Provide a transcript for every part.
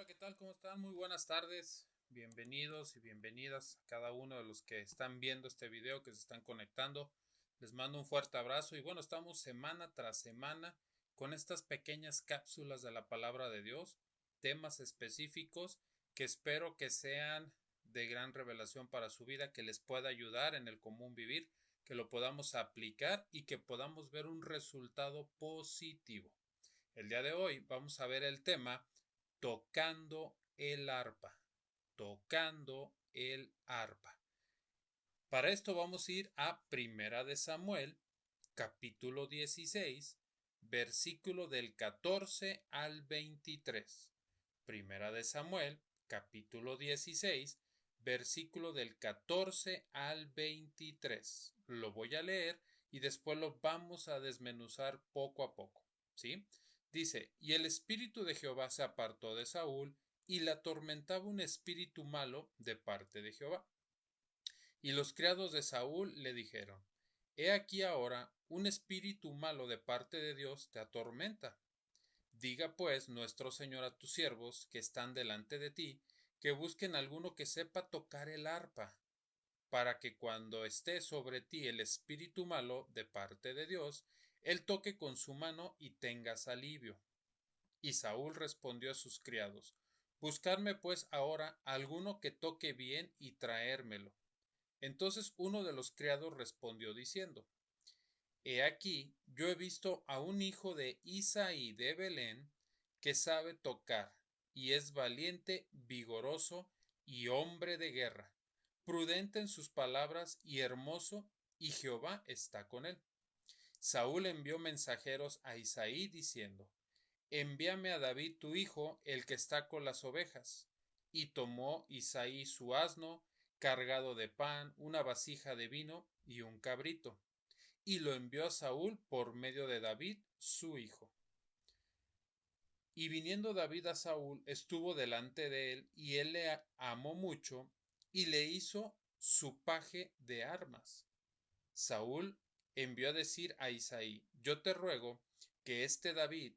Hola, ¿qué tal? ¿Cómo están? Muy buenas tardes. Bienvenidos y bienvenidas a cada uno de los que están viendo este video, que se están conectando. Les mando un fuerte abrazo y bueno, estamos semana tras semana con estas pequeñas cápsulas de la palabra de Dios, temas específicos que espero que sean de gran revelación para su vida, que les pueda ayudar en el común vivir, que lo podamos aplicar y que podamos ver un resultado positivo. El día de hoy vamos a ver el tema tocando el arpa, tocando el arpa. Para esto vamos a ir a Primera de Samuel, capítulo 16, versículo del 14 al 23. Primera de Samuel, capítulo 16, versículo del 14 al 23. Lo voy a leer y después lo vamos a desmenuzar poco a poco, ¿sí? Dice, y el espíritu de Jehová se apartó de Saúl, y le atormentaba un espíritu malo de parte de Jehová. Y los criados de Saúl le dijeron, he aquí ahora un espíritu malo de parte de Dios te atormenta. Diga pues nuestro Señor a tus siervos que están delante de ti, que busquen alguno que sepa tocar el arpa, para que cuando esté sobre ti el espíritu malo de parte de Dios, él toque con su mano y tengas alivio. Y Saúl respondió a sus criados, buscadme pues ahora alguno que toque bien y traérmelo. Entonces uno de los criados respondió diciendo, he aquí, yo he visto a un hijo de Isaí de Belén que sabe tocar, y es valiente, vigoroso y hombre de guerra, prudente en sus palabras y hermoso, y Jehová está con él. Saúl envió mensajeros a Isaí diciendo, envíame a David tu hijo, el que está con las ovejas. Y tomó Isaí su asno, cargado de pan, una vasija de vino y un cabrito, y lo envió a Saúl por medio de David, su hijo. Y viniendo David a Saúl, estuvo delante de él, y él le amó mucho, y le hizo su paje de armas. Saúl envió a decir a Isaí, yo te ruego que esté David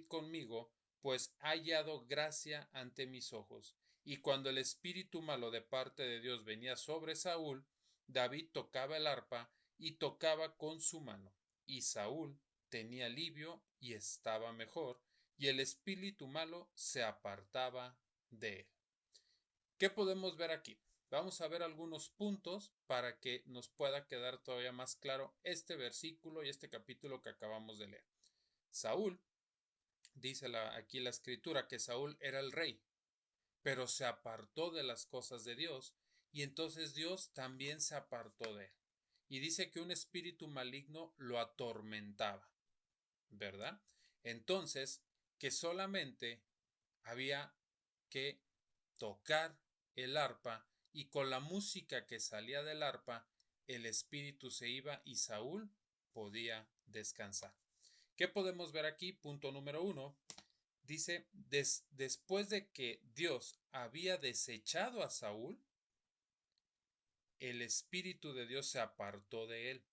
conmigo, pues ha hallado gracia ante mis ojos. Y cuando el espíritu malo de parte de Dios venía sobre Saúl, David tocaba el arpa y tocaba con su mano. Y Saúl tenía alivio y estaba mejor, y el espíritu malo se apartaba de él. ¿Qué podemos ver aquí? Vamos a ver algunos puntos para que nos pueda quedar todavía más claro este versículo y este capítulo que acabamos de leer. Saúl, dice aquí la escritura, que Saúl era el rey, pero se apartó de las cosas de Dios, y entonces Dios también se apartó de él. Y dice que un espíritu maligno lo atormentaba, ¿verdad? Entonces, que solamente había que tocar el arpa, y con la música que salía del arpa, el espíritu se iba y Saúl podía descansar. ¿Qué podemos ver aquí? Punto número 1. Dice, después de que Dios había desechado a Saúl, el espíritu de Dios se apartó de él.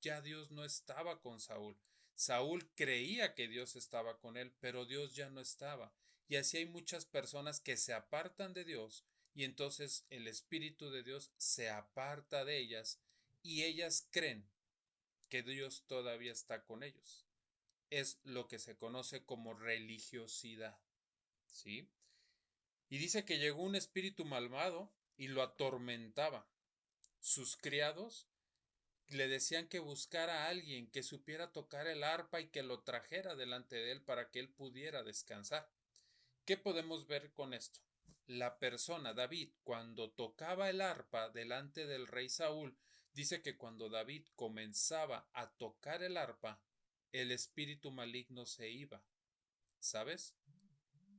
Ya Dios no estaba con Saúl. Saúl creía que Dios estaba con él, pero Dios ya no estaba. Y así hay muchas personas que se apartan de Dios, y entonces el espíritu de Dios se aparta de ellas, y ellas creen que Dios todavía está con ellos. Es lo que se conoce como religiosidad, ¿sí? Y dice que llegó un espíritu malvado y lo atormentaba. Sus criados le decían que buscara a alguien que supiera tocar el arpa y que lo trajera delante de él para que él pudiera descansar. ¿Qué podemos ver con esto? La persona, David, cuando tocaba el arpa delante del rey Saúl, dice que cuando David comenzaba a tocar el arpa, el espíritu maligno se iba. ¿Sabes?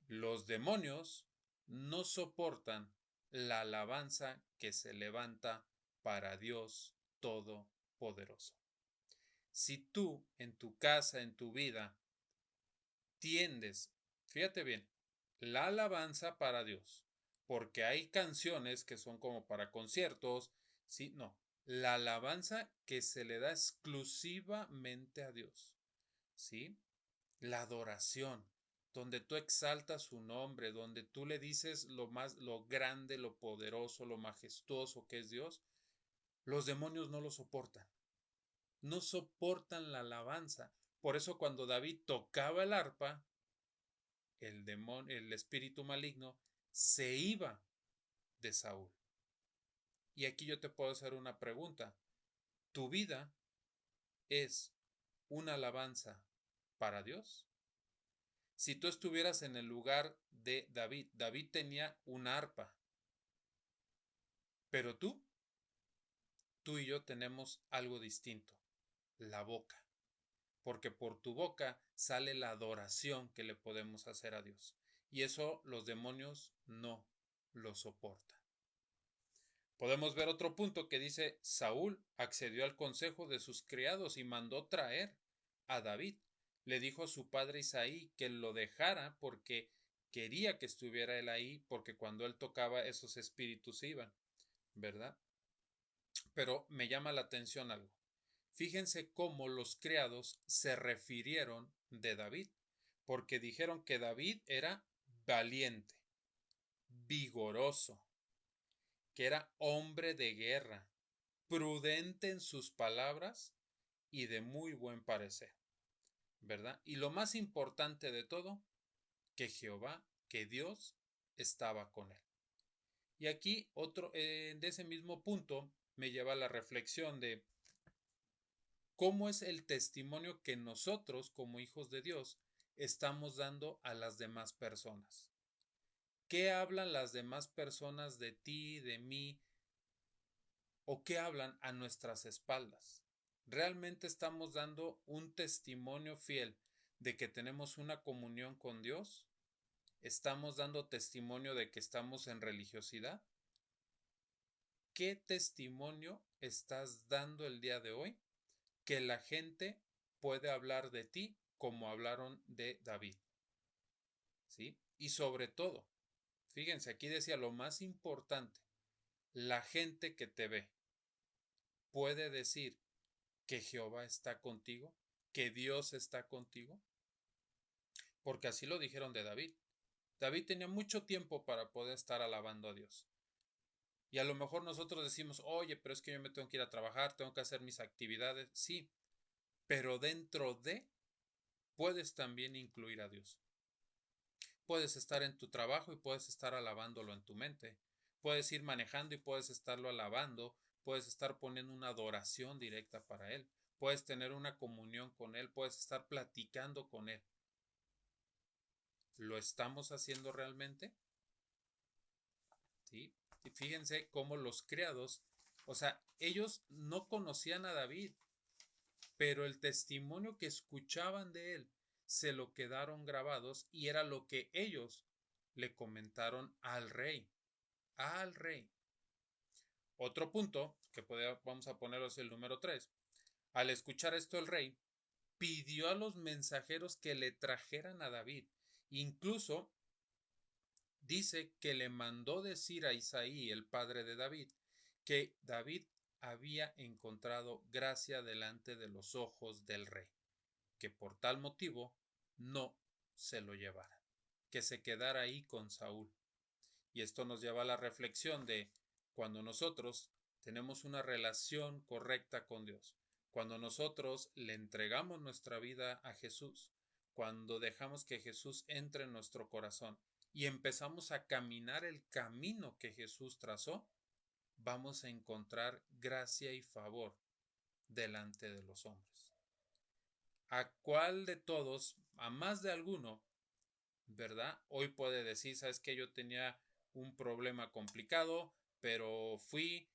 Los demonios no soportan la alabanza que se levanta para Dios Todopoderoso. Si tú en tu casa, en tu vida, tiendes, fíjate bien, la alabanza para Dios, porque hay canciones que son como para conciertos, sí, no, la alabanza que se le da exclusivamente a Dios, ¿sí? La adoración. donde tú exaltas su nombre, donde tú le dices lo grande, lo poderoso, lo majestuoso que es Dios, los demonios no lo soportan. No soportan la alabanza. Por eso cuando David tocaba el arpa, el espíritu maligno se iba de Saúl. Y aquí yo te puedo hacer una pregunta. ¿Tu vida es una alabanza para Dios? Si tú estuvieras en el lugar de David, David tenía una arpa, pero tú y yo tenemos algo distinto, la boca, porque por tu boca sale la adoración que le podemos hacer a Dios, y eso los demonios no lo soportan. Podemos ver otro punto que dice, Saúl accedió al consejo de sus criados y mandó traer a David. Le dijo a su padre Isaí que lo dejara porque quería que estuviera él ahí, porque cuando él tocaba esos espíritus iban, ¿verdad? Pero me llama la atención algo. Fíjense cómo los criados se refirieron de David, porque dijeron que David era valiente, vigoroso, que era hombre de guerra, prudente en sus palabras y de muy buen parecer, ¿verdad? Y lo más importante de todo, que Jehová, que Dios estaba con él. Y aquí otro, de ese mismo punto, me lleva a la reflexión de cómo es el testimonio que nosotros, como hijos de Dios, estamos dando a las demás personas. ¿Qué hablan las demás personas de ti, de mí, o qué hablan a nuestras espaldas? ¿Realmente estamos dando un testimonio fiel de que tenemos una comunión con Dios? ¿Estamos dando testimonio de que estamos en religiosidad? ¿Qué testimonio estás dando el día de hoy que la gente puede hablar de ti como hablaron de David? ¿Sí? Y sobre todo, fíjense, aquí decía lo más importante, la gente que te ve puede decir que Jehová está contigo, que Dios está contigo, porque así lo dijeron de David. David tenía mucho tiempo para poder estar alabando a Dios. Y a lo mejor nosotros decimos, oye, pero es que yo me tengo que ir a trabajar, tengo que hacer mis actividades. Sí, pero dentro de puedes también incluir a Dios. Puedes estar en tu trabajo y puedes estar alabándolo en tu mente. Puedes ir manejando y puedes estarlo alabando. Puedes estar poniendo una adoración directa para Él. Puedes tener una comunión con Él. Puedes estar platicando con Él. ¿Lo estamos haciendo realmente? ¿Sí? Y fíjense cómo los criados, o sea, ellos no conocían a David, pero el testimonio que escuchaban de él se lo quedaron grabados y era lo que ellos le comentaron al rey. Al rey. Otro punto, que vamos a poneros el número 3. Al escuchar esto el rey pidió a los mensajeros que le trajeran a David. Incluso dice que le mandó decir a Isaí, el padre de David, que David había encontrado gracia delante de los ojos del rey, que por tal motivo no se lo llevara, que se quedara ahí con Saúl. Y esto nos lleva a la reflexión de cuando nosotros tenemos una relación correcta con Dios, cuando nosotros le entregamos nuestra vida a Jesús, cuando dejamos que Jesús entre en nuestro corazón y empezamos a caminar el camino que Jesús trazó, vamos a encontrar gracia y favor delante de los hombres. ¿A cuál de todos, a más de alguno, verdad? Hoy puede decir, sabes que yo tenía un problema complicado, pero fui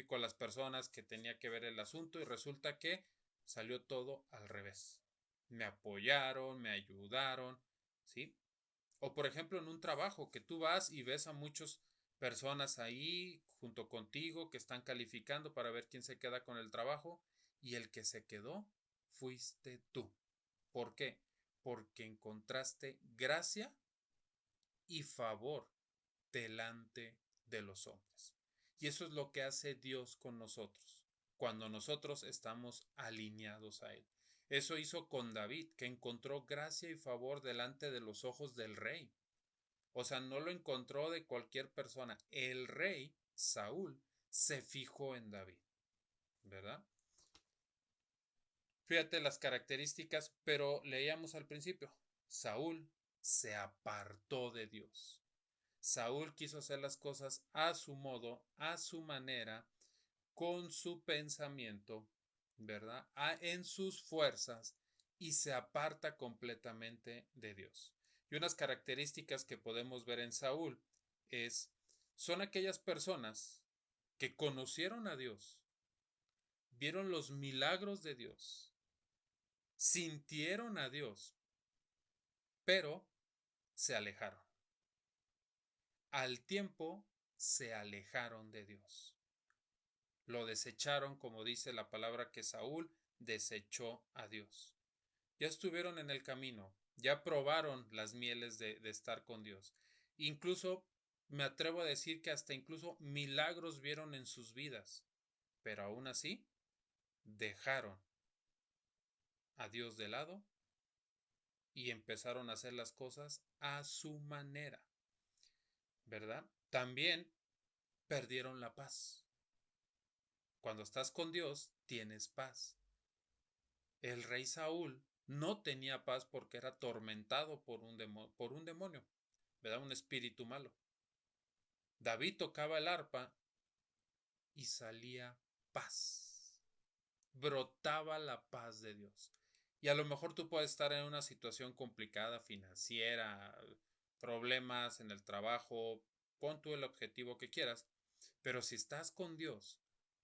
con las personas que tenía que ver el asunto y resulta que salió todo al revés. Me apoyaron, me ayudaron, ¿sí? O por ejemplo en un trabajo que tú vas y ves a muchas personas ahí junto contigo que están calificando para ver quién se queda con el trabajo y el que se quedó fuiste tú. ¿Por qué? Porque encontraste gracia y favor delante de los hombres. Y eso es lo que hace Dios con nosotros, cuando nosotros estamos alineados a Él. Eso hizo con David, que encontró gracia y favor delante de los ojos del rey. O sea, no lo encontró de cualquier persona. El rey, Saúl, se fijó en David, ¿verdad? Fíjate las características, pero leíamos al principio. Saúl se apartó de Dios. Saúl quiso hacer las cosas a su modo, a su manera, con su pensamiento, ¿verdad? En sus fuerzas y se aparta completamente de Dios. Y unas características que podemos ver en Saúl son aquellas personas que conocieron a Dios, vieron los milagros de Dios, sintieron a Dios, pero se alejaron. Al tiempo se alejaron de Dios. Lo desecharon, como dice la palabra que Saúl desechó a Dios. Ya estuvieron en el camino, ya probaron las mieles de estar con Dios. Incluso me atrevo a decir que hasta incluso milagros vieron en sus vidas, pero aún así dejaron a Dios de lado y empezaron a hacer las cosas a su manera, ¿verdad? También perdieron la paz. Cuando estás con Dios, tienes paz. El rey Saúl no tenía paz porque era atormentado por un demonio, ¿verdad? Un espíritu malo. David tocaba el arpa y salía paz. Brotaba la paz de Dios. Y a lo mejor tú puedes estar en una situación complicada, financiera, problemas en el trabajo, pon tú el objetivo que quieras, pero si estás con Dios,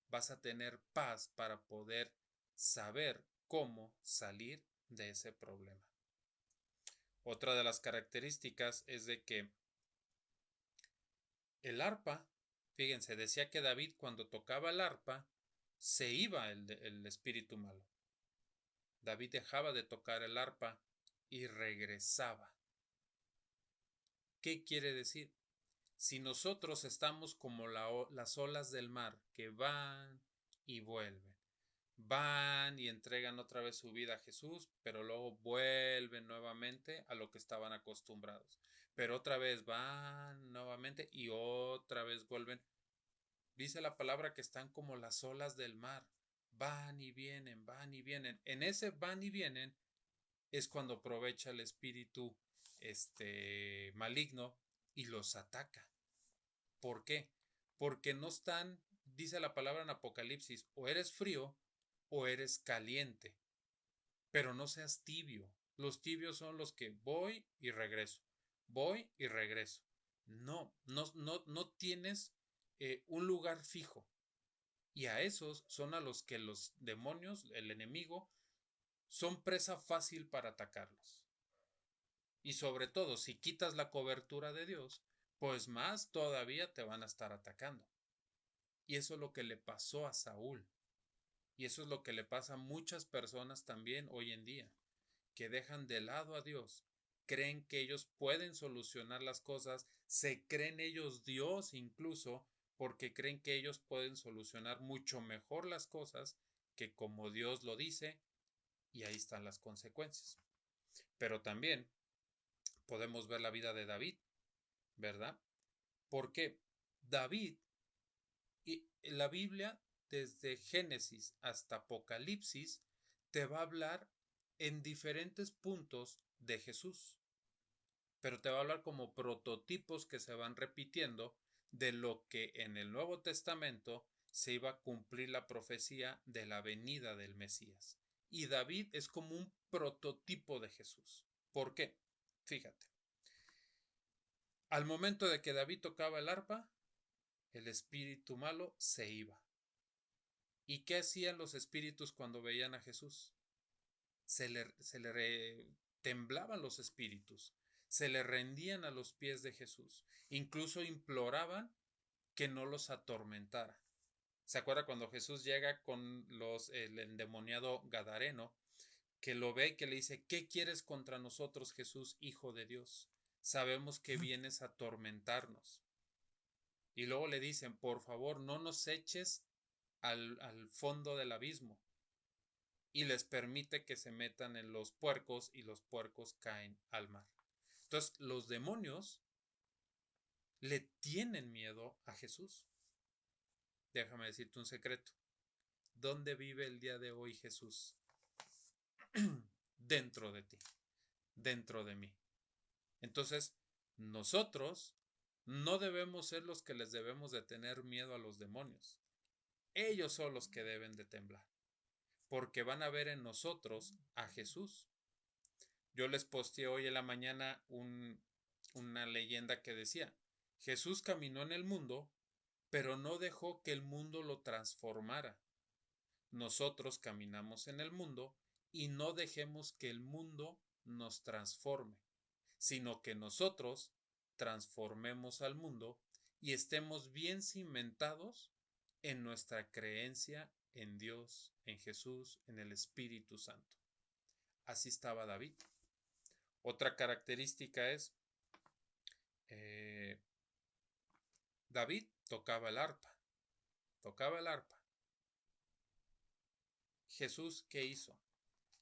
vas a tener paz para poder saber cómo salir de ese problema. Otra de las características es de que el arpa, fíjense, decía que David cuando tocaba el arpa se iba el espíritu malo. David dejaba de tocar el arpa y regresaba. ¿Qué quiere decir? Si nosotros estamos como las olas del mar que van y vuelven, van y entregan otra vez su vida a Jesús, pero luego vuelven nuevamente a lo que estaban acostumbrados. Pero otra vez van nuevamente y otra vez vuelven. Dice la palabra que están como las olas del mar. Van y vienen, van y vienen. En ese van y vienen es cuando aprovecha el espíritu maligno y los ataca. ¿Por qué? Porque no están, dice la palabra en Apocalipsis, o eres frío o eres caliente, pero no seas tibio. Los tibios son los que voy y regreso, voy y regreso. No tienes un lugar fijo. Y a esos son a los que los demonios, el enemigo, son presa fácil para atacarlos. Y sobre todo, si quitas la cobertura de Dios, pues más todavía te van a estar atacando. Y eso es lo que le pasó a Saúl. Y eso es lo que le pasa a muchas personas también hoy en día, que dejan de lado a Dios, creen que ellos pueden solucionar las cosas, se creen ellos Dios incluso, porque creen que ellos pueden solucionar mucho mejor las cosas que como Dios lo dice, y ahí están las consecuencias. Pero también podemos ver la vida de David, ¿verdad? Porque David, y la Biblia, desde Génesis hasta Apocalipsis, te va a hablar en diferentes puntos de Jesús, pero te va a hablar como prototipos que se van repitiendo de lo que en el Nuevo Testamento se iba a cumplir la profecía de la venida del Mesías. Y David es como un prototipo de Jesús. ¿Por qué? Fíjate. Al momento de que David tocaba el arpa, el espíritu malo se iba. ¿Y qué hacían los espíritus cuando veían a Jesús? Se le temblaban los espíritus, se le rendían a los pies de Jesús, incluso imploraban que no los atormentara. ¿Se acuerda cuando Jesús llega con el endemoniado Gadareno, que lo ve y que le dice, ¿qué quieres contra nosotros, Jesús, Hijo de Dios? Sabemos que vienes a atormentarnos. Y luego le dicen, por favor, no nos eches al fondo del abismo. y les permite que se metan en los puercos y los puercos caen al mar. Entonces, los demonios le tienen miedo a Jesús. Déjame decirte un secreto. ¿Dónde vive el día de hoy Jesús? Dentro de ti, dentro de mí. Entonces, nosotros no debemos ser los que les debemos de tener miedo a los demonios. Ellos son los que deben de temblar, porque van a ver en nosotros a Jesús. Yo les posteé hoy en la mañana una leyenda que decía, Jesús caminó en el mundo, pero no dejó que el mundo lo transformara. Nosotros caminamos en el mundo y no dejemos que el mundo nos transforme, sino que nosotros transformemos al mundo y estemos bien cimentados en nuestra creencia en Dios, en Jesús, en el Espíritu Santo. Así estaba David. Otra característica es, David tocaba el arpa. Jesús, ¿qué hizo?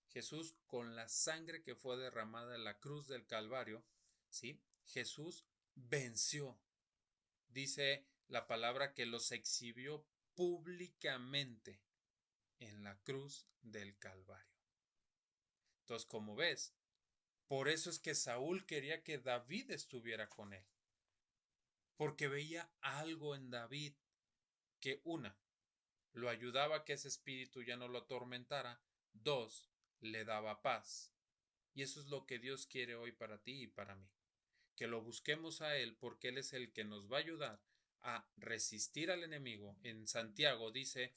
Jesús, con la sangre que fue derramada en la cruz del Calvario, ¿sí? Jesús venció. Dice la palabra que los exhibió públicamente en la cruz del Calvario. Entonces, como ves, por eso es que Saúl quería que David estuviera con él. Porque veía algo en David que, una, lo ayudaba a que ese espíritu ya no lo atormentara. Dos, le daba paz. Y eso es lo que Dios quiere hoy para ti y para mí. Que lo busquemos a Él porque Él es el que nos va a ayudar a resistir al enemigo. En Santiago dice,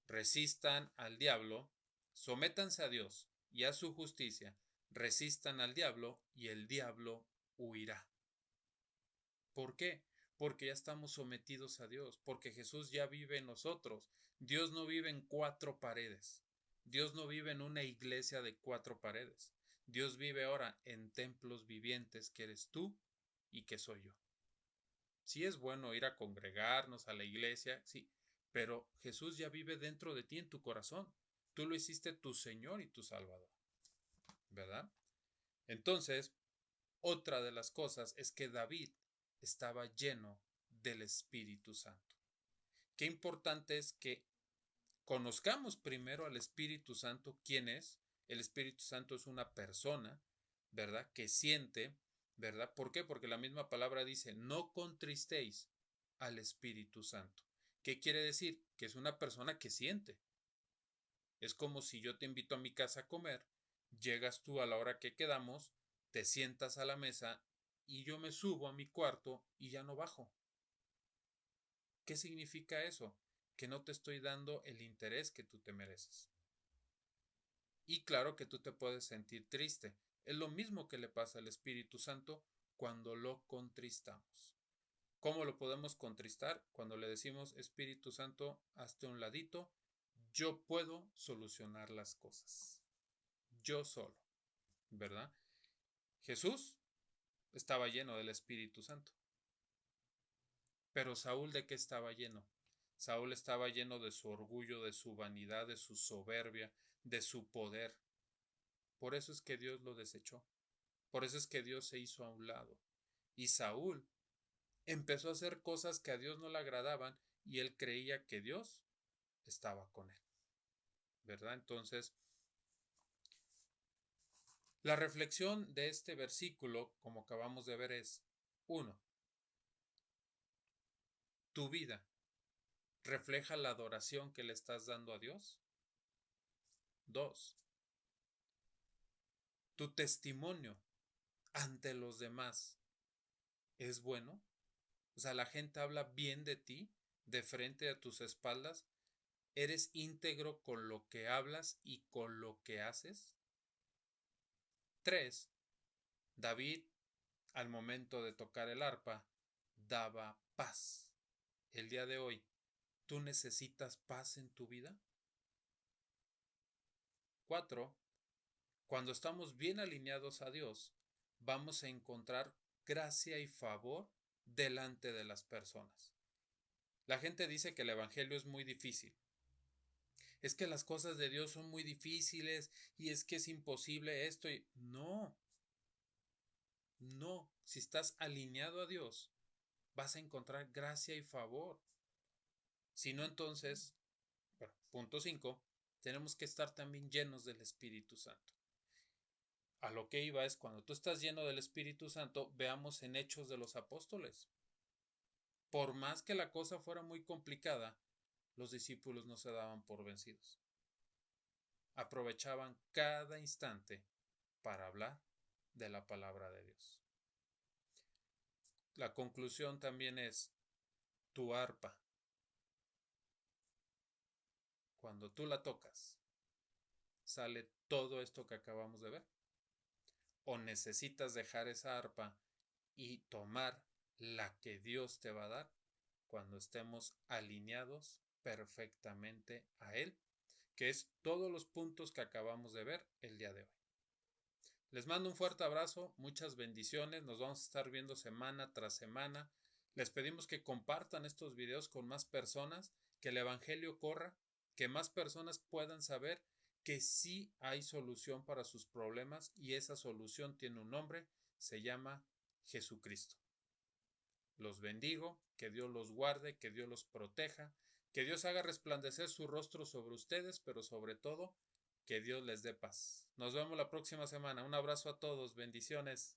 resistan al diablo, sométanse a Dios y a su justicia, resistan al diablo y el diablo huirá. ¿Por qué? Porque ya estamos sometidos a Dios, porque Jesús ya vive en nosotros. Dios no vive en cuatro paredes. Dios no vive en una iglesia de cuatro paredes. Dios vive ahora en templos vivientes que eres tú y que soy yo. Sí es bueno ir a congregarnos a la iglesia, sí, pero Jesús ya vive dentro de ti en tu corazón. Tú lo hiciste tu Señor y tu Salvador, ¿verdad? Entonces, otra de las cosas es que David estaba lleno del Espíritu Santo. Qué importante es que conozcamos primero al Espíritu Santo. ¿Quién es? El Espíritu Santo es una persona, ¿verdad? Que siente, ¿verdad? ¿Por qué? Porque la misma palabra dice, no contristéis al Espíritu Santo. ¿Qué quiere decir? Que es una persona que siente. Es como si yo te invito a mi casa a comer, llegas tú a la hora que quedamos, te sientas a la mesa y yo me subo a mi cuarto y ya no bajo. ¿Qué significa eso? Que no te estoy dando el interés que tú te mereces. Y claro que tú te puedes sentir triste. Es lo mismo que le pasa al Espíritu Santo cuando lo contristamos. ¿Cómo lo podemos contristar? Cuando le decimos, Espíritu Santo, hazte un ladito, yo puedo solucionar las cosas. Yo solo, ¿verdad? Jesús estaba lleno del Espíritu Santo. Pero Saúl, ¿de qué estaba lleno? Saúl estaba lleno de su orgullo, de su vanidad, de su soberbia, de su poder. Por eso es que Dios lo desechó. Por eso es que Dios se hizo a un lado. Y Saúl empezó a hacer cosas que a Dios no le agradaban y él creía que Dios estaba con él, ¿verdad? Entonces, la reflexión de este versículo, como acabamos de ver, es 1. ¿Tu vida refleja la adoración que le estás dando a Dios? 2. ¿Tu testimonio ante los demás es bueno? O sea, la gente habla bien de ti de frente a tus espaldas. ¿Eres íntegro con lo que hablas y con lo que haces? 3. David, al momento de tocar el arpa, daba paz. El día de hoy, ¿tú necesitas paz en tu vida? 4. Cuando estamos bien alineados a Dios, vamos a encontrar gracia y favor delante de las personas. La gente dice que el evangelio es muy difícil, es que las cosas de Dios son muy difíciles y es que es imposible esto y no, no, si estás alineado a Dios, vas a encontrar gracia y favor. Si no, entonces, bueno, punto 5, tenemos que estar también llenos del Espíritu Santo. A lo que iba es, cuando tú estás lleno del Espíritu Santo, veamos en Hechos de los Apóstoles. Por más que la cosa fuera muy complicada, los discípulos no se daban por vencidos. Aprovechaban cada instante para hablar de la palabra de Dios. La conclusión también es tu arpa. Cuando tú la tocas, sale todo esto que acabamos de ver. O necesitas dejar esa arpa y tomar la que Dios te va a dar cuando estemos alineados perfectamente a Él, que es todos los puntos que acabamos de ver el día de hoy. Les mando un fuerte abrazo, muchas bendiciones, nos vamos a estar viendo semana tras semana. Les pedimos que compartan estos videos con más personas, que el Evangelio corra, que más personas puedan saber que sí hay solución para sus problemas y esa solución tiene un nombre, se llama Jesucristo. Los bendigo, que Dios los guarde, que Dios los proteja, que Dios haga resplandecer su rostro sobre ustedes, pero sobre todo, que Dios les dé paz. Nos vemos la próxima semana. Un abrazo a todos, bendiciones.